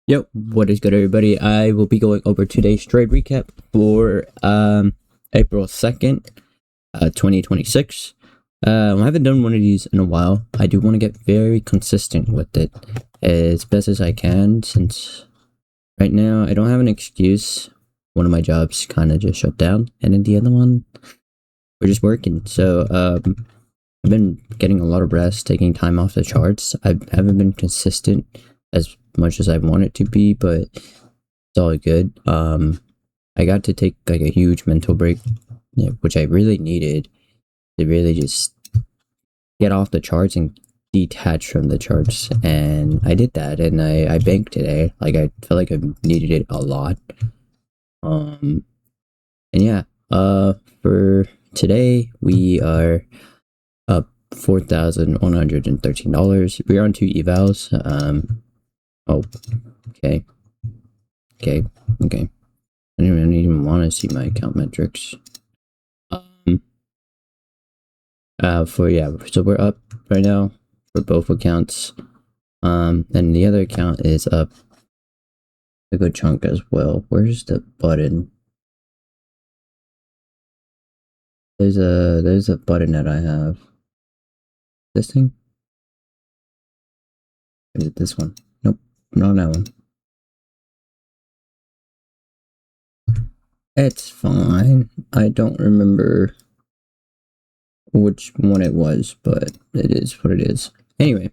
Yep, what is good, everybody? I will be going over today's trade recap for April 2nd, 2026. I haven't done one of these in a while. I do want to get very consistent with it as best as I can, since right now I don't have an excuse. One of my jobs kind of just shut down, and then the other one, we're just working. So I've been getting a lot of rest, taking time off the charts. I haven't been consistent as much as I want it to be, but it's all good. I got to take like a huge mental break, which I really needed to really just get off the charts and detach from the charts. And I did that, and I banked today. Like, I felt like I needed it a lot. And yeah, for today we are up $4,113. We're on two evals. Oh, okay, okay, okay. I don't even want to see my account metrics. So we're up right now for both accounts. And the other account is up a good chunk as well. Where's the button? There's a button that I have. This thing? Or is it this one? Nope, not that one. It's fine. I don't remember which one it was, but it is what it is. Anyway,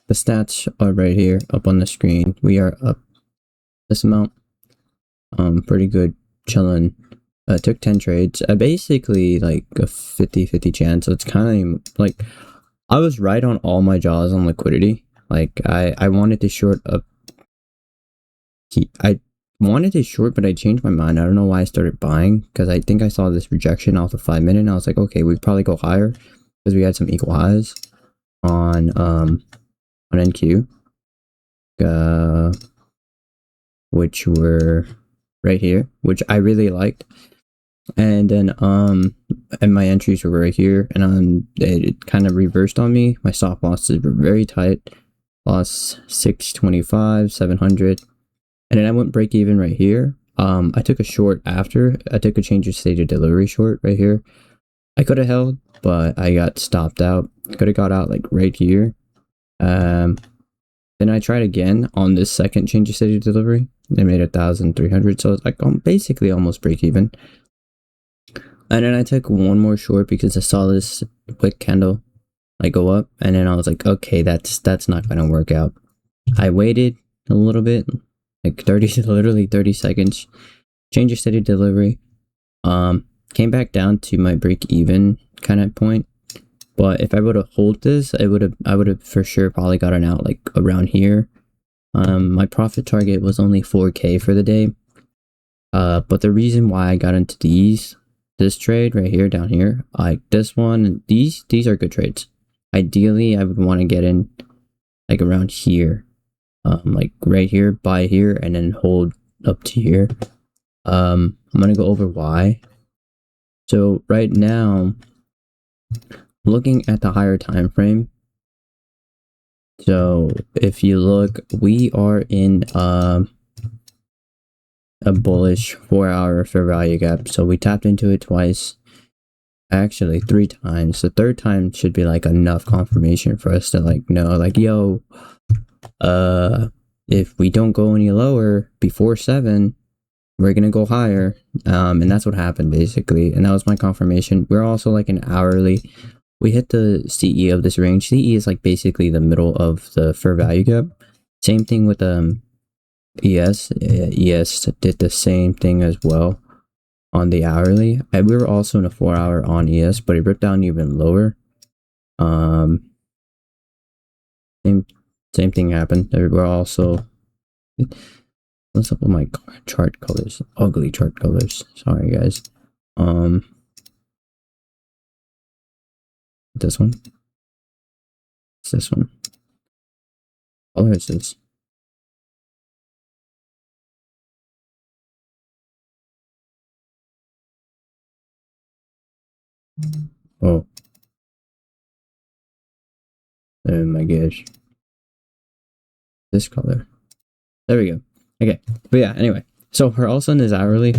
the stats are right here up on the screen. We are up this amount. Pretty good, chilling. Took 10 trades. Basically like a 50-50 chance. So it's kind of like I was right on all my jaws on liquidity. Like I wanted to short up. I wanted to short, but I changed my mind. I don't know why I started buying, because I think I saw this rejection off the 5-minute, and I was like, okay, we probably go higher because we had some equal highs on NQ, which were right here, which I really liked. And then and my entries were right here, and it kind of reversed on me. My stop losses were very tight. Lost 625, 700. And then I went break even right here. I took a short after. I took a change of state of delivery short right here. I could have held, but I got stopped out. Could have got out like right here. Then I tried again on this second change of state of delivery. I made 1,300, so it's like basically almost break even. And then I took one more short because I saw this quick candle like go up, and then I was like, okay, that's not gonna work out. I waited a little bit, like literally 30 seconds, change of state of delivery, came back down to my break even kind of point. But if I would have hold this, I would have for sure probably gotten out like around here. My profit target was only 4K for the day. But the reason why I got into this trade right here, down here, like this one, these are good trades. Ideally, I would want to get in like around here, like right here, buy here, and then hold up to here. I'm gonna go over why. So right now, looking at the higher time frame. So if you look, we are in a bullish 4-hour fair value gap. So we tapped into it twice. Actually 3 times. The third time should be like enough confirmation for us to like know, like, yo, if we don't go any lower before 7, we're gonna go higher. And that's what happened basically, and that was my confirmation. We're also like an hourly. We hit the CE of this range. CE is like basically the middle of the fair value gap. Same thing with ES. ES did the same thing as well on the hourly. And we were also in a 4-hour on ES, but it ripped down even lower. Same thing happened. We're also, what's up with my chart colors? Ugly chart colors. Sorry guys. This one. It's this one. What color is this? Oh. Oh my gosh. This color. There we go. Okay, but yeah, anyway. So her All-Sun is hourly,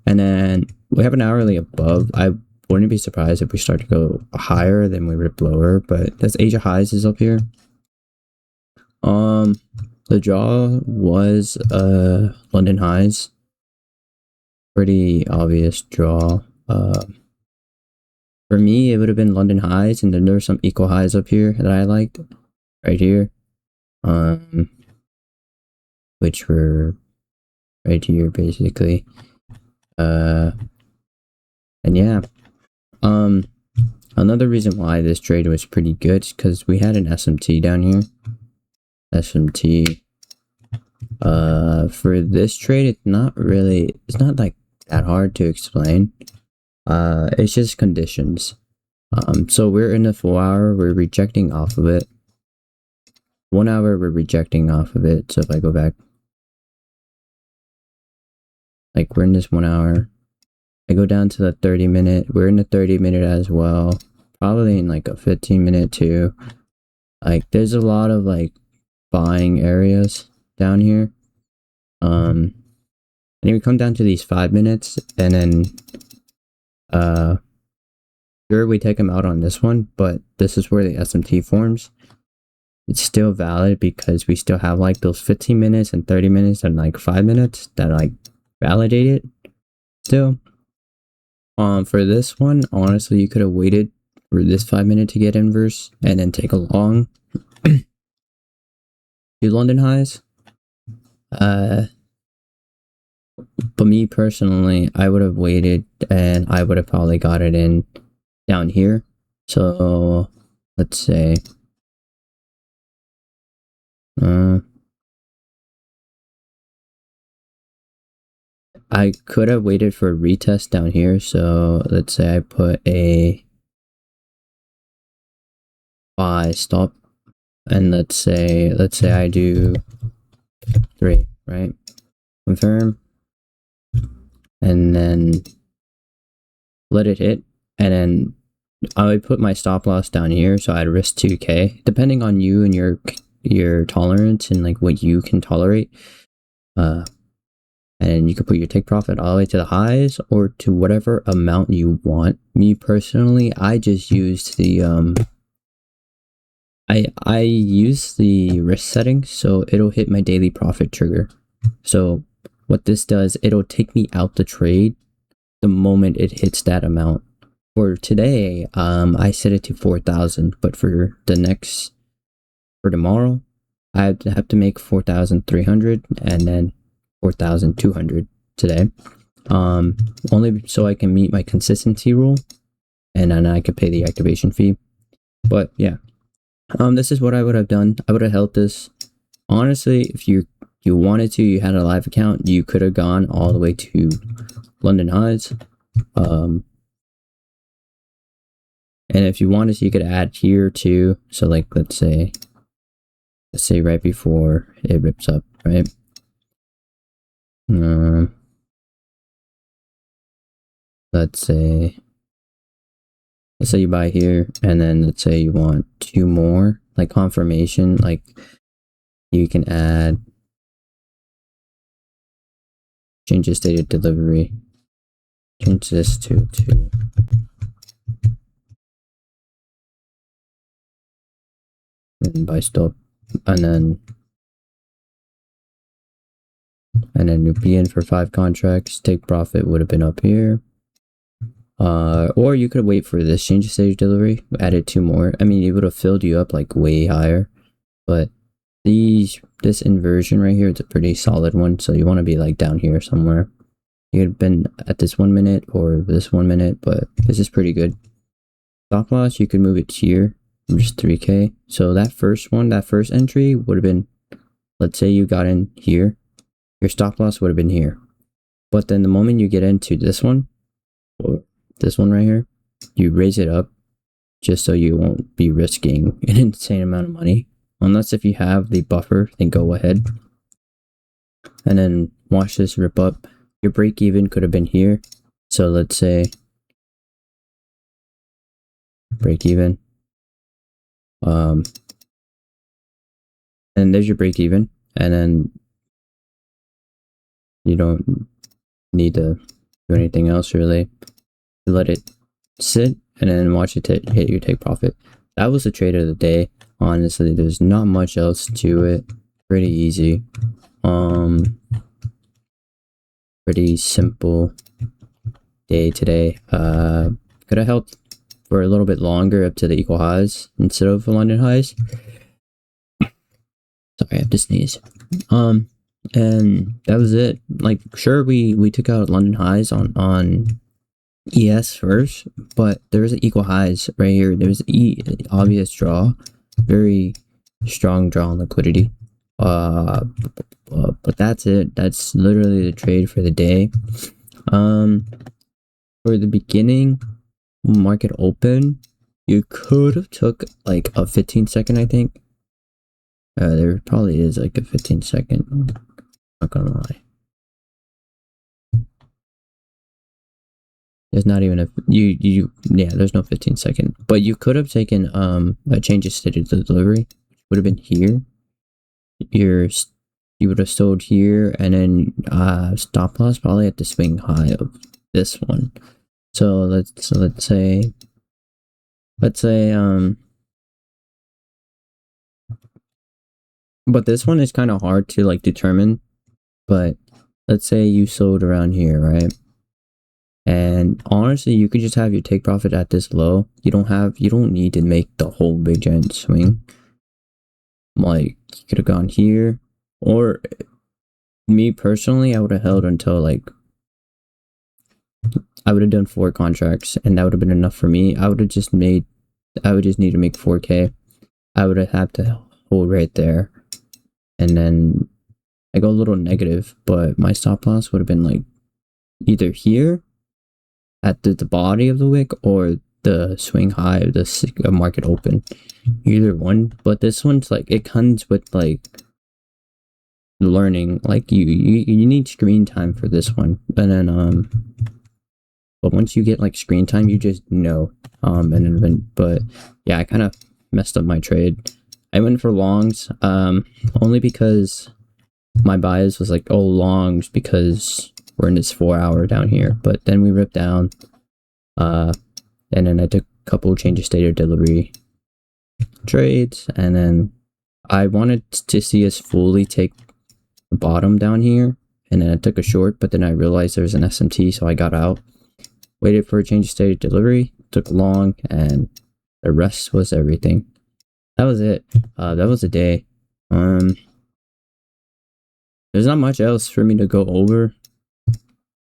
and then we have an hourly above. I wouldn't be surprised if we start to go higher than we rip lower, but that's Asia Highs is up here. The draw was London Highs. Pretty obvious draw. For me, it would have been London Highs, and then there were some equal highs up here that I liked, right here, which were right here basically. And yeah, another reason why this trade was pretty good is because we had an SMT down here. SMT. For this trade, it's not like that hard to explain. It's just conditions. So we're in the 4 hour, we're rejecting off of it. 1 hour, we're rejecting off of it. So if I go back, like we're in this 1 hour, I go down to the 30-minute, we're in the 30-minute as well. Probably in like a 15-minute too. Like there's a lot of like buying areas down here. And then we come down to these 5 minutes, and then sure, we take them out on this one, but this is where the SMT forms. It's still valid because we still have like those 15 minutes and 30 minutes and like 5 minutes that like validate it still. For this one, honestly, you could have waited for this 5 minute to get inverse and then take a long to London Highs. But me personally, I would have waited and I would have probably got it in down here. So let's say I could have waited for a retest down here. So let's say I put a buy stop, and let's say I do 3, right? Confirm, and then let it hit, and then I would put my stop loss down here, so I'd risk 2k, depending on you and your tolerance and like what you can tolerate. And you could put your take profit all the way to the highs or to whatever amount you want. Me personally, I just used the I use the risk setting, so it'll hit my daily profit trigger. So what this does, it'll take me out the trade the moment it hits that amount. For today, I set it to 4,000, but for tomorrow, I have to make 4,300 and then 4,200 today. Only so I can meet my consistency rule, and then I could pay the activation fee. But yeah, this is what I would have done. I would have held this. Honestly, if you wanted to, you had a live account, you could have gone all the way to London Highs. And if you wanted to, you could add here too. So like, let's say right before it rips up, right? Let's say you buy here, and then let's say you want 2 more, like confirmation, like you can add change the state of delivery, change this to 2. And buy stop, and then you'd be in for 5 contracts. Take profit would have been up here. Or you could wait for this change of stage delivery, added 2 more. I mean, it would have filled you up like way higher, but this inversion right here, it's a pretty solid one. So you want to be like down here somewhere. You could have been at this 1 minute or this 1 minute, but this is pretty good. Stop loss, you could move it here, just 3k. So that first entry would have been, let's say you got in here, your stop loss would have been here. But then the moment you get into this one, or this one right here, you raise it up just so you won't be risking an insane amount of money. Unless if you have the buffer, then go ahead. And then watch this rip up. Your break even could have been here. So let's say break even. And there's your break even. And then You don't need to do anything else really. You let it sit and then watch it hit your take profit. That was the trade of the day. Honestly, there's not much else to it. Pretty easy. Pretty simple day today. Could have held for a little bit longer up to the equal highs instead of the London highs. Sorry, I have to sneeze. And that was it. Like, sure, we took out London highs on ES first, but there was an equal highs right here. There was obvious draw, very strong draw on liquidity. But that's it. That's literally the trade for the day. For the beginning market open, you could have took like a 15-second, I think. There probably is like a 15-second. Not gonna lie. There's not even a yeah, there's no 15-second. But you could have taken a change of state of delivery, would have been here. You would have sold here, and then stop loss probably at the swing high of this one. So let's say but this one is kind of hard to like determine. But let's say you sold around here, right? And honestly, you could just have your take profit at this low. You don't need to make the whole big giant swing. Like, you could have gone here, or me personally, I would have held until like I would have done 4 contracts, and that would have been enough for me. I would just need to make 4K. I would have had to hold right there, and then I go a little negative, but my stop loss would have been like either here at the body of the wick or the swing high of the market open. Either one. But this one's like, it comes with like learning. Like you need screen time for this one. And then but once you get like screen time, you just know. And then, but yeah, I kind of messed up my trade. I went for longs only because my bias was like, oh, longs because we're in this 4-hour down here. But then we ripped down, and then I took a couple change of state of delivery trades, and then I wanted to see us fully take the bottom down here, and then I took a short, but then I realized there was an SMT, so I got out, waited for a change of state of delivery, took long, and the rest was everything. That was it. That was the day. There's not much else for me to go over.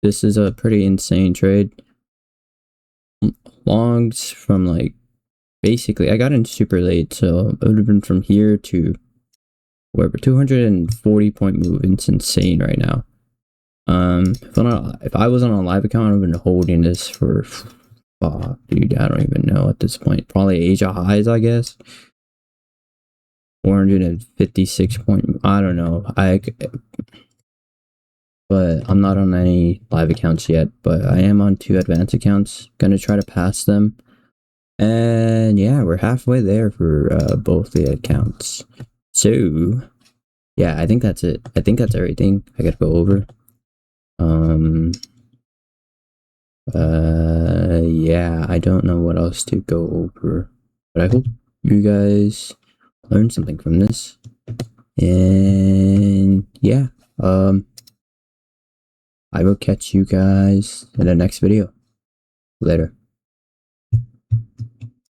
This is a pretty insane trade. Longs from like, basically, I got in super late, so it would have been from here to wherever. 240 point move. It's insane right now. If I was on a live account, I would have been holding this for, dude, I don't even know at this point. Probably Asia highs, I guess. 456 point, I don't know. But I'm not on any live accounts yet, but I am on 2 advanced accounts. Gonna try to pass them. And yeah, we're halfway there for both the accounts. So yeah, I think that's it. I think that's everything I gotta go over. Yeah, I don't know what else to go over, but I hope you guys learned something from this. And yeah, I will catch you guys in the next video. Later.